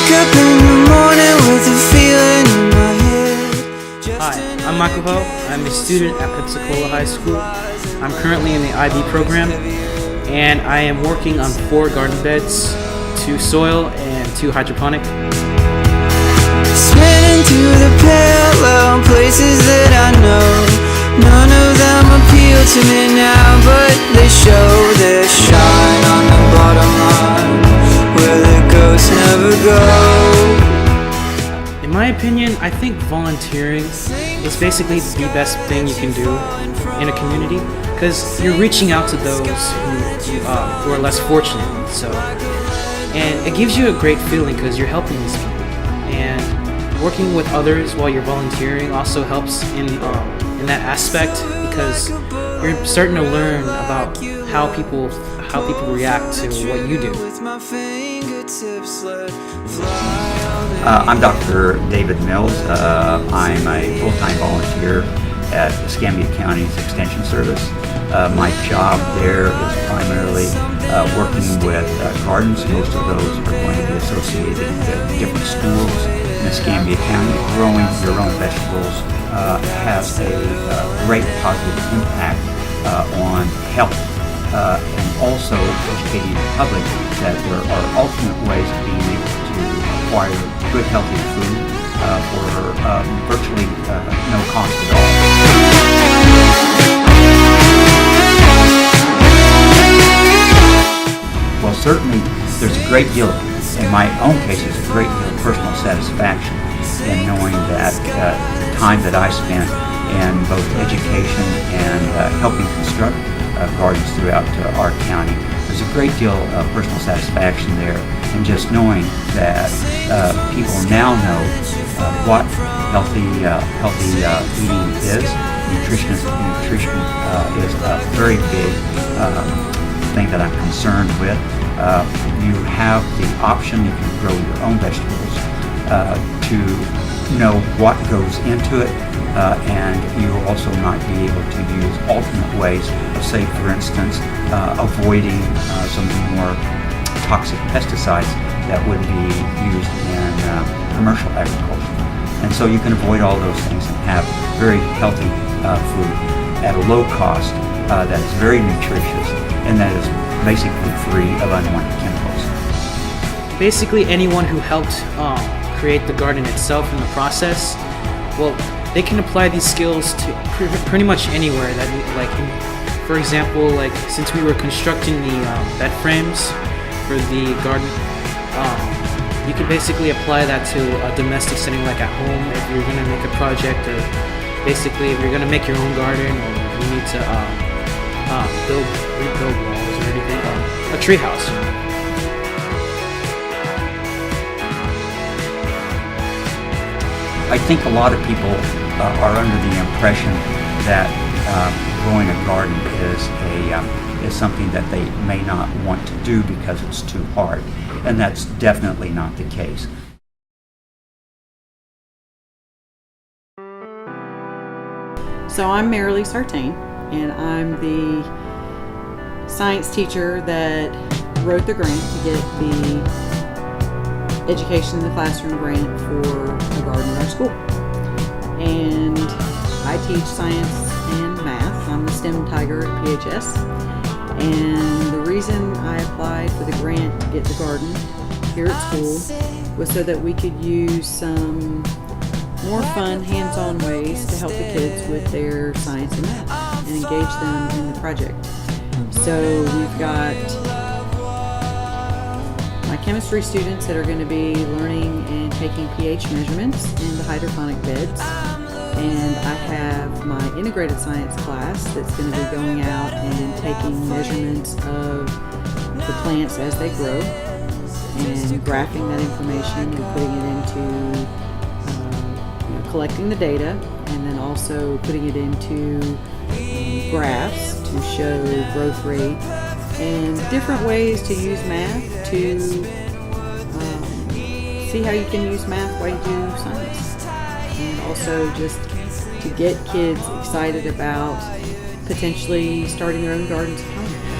wake up in the morning with a feeling in my head. Hi, I'm Michael Ho. I'm a student at Pensacola High School. I'm currently in the IB program, and I am working on 4 garden beds, 2 soil and 2 hydroponic. Spinning to the parallel places that I know. None of them appeal to me now, but they show their shine on the bottom line, where the ghosts never go. In my opinion, I think volunteering is basically the best thing you can do in a community, because you're reaching out to those who are less fortunate. And it gives you a great feeling because you're helping these people. And working with others while you're volunteering also helps in that aspect, because you're starting to learn about how people react to what you do. I'm Dr. David Mills. I'm a full-time volunteer at Escambia County's Extension Service. My job there is primarily working with gardens. Most of those are going to be associated with different schools in Escambia County. Growing your own vegetables has a great positive impact on health, and also educating the public that there are alternate ways of being able to acquire good, healthy food for virtually no cost at all. Well, certainly there's a great deal, in my own case, there's a great deal of personal satisfaction in knowing that the time that I spent in both education and helping construct gardens throughout our county, there's a great deal of personal satisfaction there, and just knowing that people now know what healthy eating is. Nutrition is a very big thing that I'm concerned with. You have the option, if you grow your own vegetables, to know what goes into it, and you will also might be able to use alternate ways of, say, for instance, avoiding some of the more toxic pesticides that would be used in commercial agriculture. And so you can avoid all those things and have very healthy food at a low cost that is very nutritious and that is basically free of unwanted chemicals. Basically, anyone who helped create the garden itself in the process, well, they can apply these skills to pretty much anywhere. For example, since we were constructing the bed frames for the garden, you can basically apply that to a domestic setting, like at home, if you're going to make a project, or basically if you're going to make your own garden, or you need to rebuild walls or anything, a tree house. I think a lot of people are under the impression that growing a garden is something that they may not want to do because it's too hard, and that's definitely not the case. So I'm Marilee Sartain, and I'm the science teacher that wrote the grant to get the Education in the Classroom grant for a garden in our school. And I teach science and math. I'm the STEM Tiger at PHS. And the reason I applied for the grant to get the garden here at school was so that we could use some more fun, hands-on ways to help the kids with their science and math and engage them in the project. So we've got my chemistry students that are going to be learning and taking pH measurements in the hydroponic beds. And I have my integrated science class that's going to be going out and taking measurements of the plants as they grow and graphing that information and putting it into collecting the data, and then also putting it into graphs to show growth rate and different ways to use math to see how you can use math while you do science, and also just to get kids excited about potentially starting their own gardens at home.